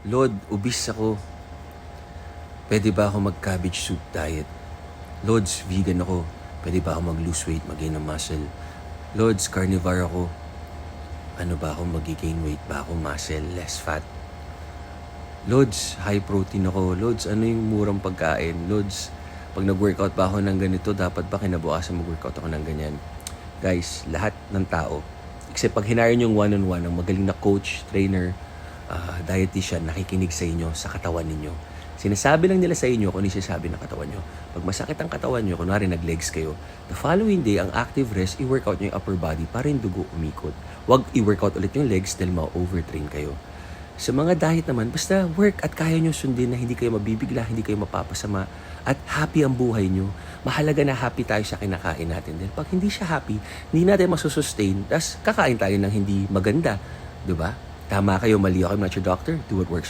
Lord, obese ako. Pwede ba ako mag-cabbage soup diet? Lods, vegan ako. Pwede ba ako mag-lose weight, mag-gain ng muscle? Lods, carnivore ako. Ano ba ako, mag-gain weight ba ako, muscle, less fat? Lods, high protein ako. Lods, ano yung murang pagkain? Lods, pag nag-workout ba ako ng ganito, dapat ba kinabukasan mag-workout ako ng ganyan? Guys, lahat ng tao, except pag hinire nyo yung one-on-one, ang magaling na coach, trainer, dietitian, nakikinig sa inyo, sa katawan ninyo. Sinasabi lang nila sa inyo kung ano yung sinasabi ng katawan nyo. Pag masakit ang katawan nyo, kunwari nag-legs kayo, the following day, ang active rest, i-workout nyo yung upper body para yung dugo umikot. Huwag i-workout ulit yung legs dahil ma-overtrain kayo. Sa mga diet naman, basta work at kaya nyo sundin na hindi kayo mabibigla, hindi kayo mapapasama, at happy ang buhay nyo. Mahalaga na happy tayo sa kinakain natin. Dahil pag hindi siya happy, hindi natin masusustain, tas kakain tayo ng hindi maganda. Diba? Tama kayo, mali ako, I'm not your doctor. Do what works.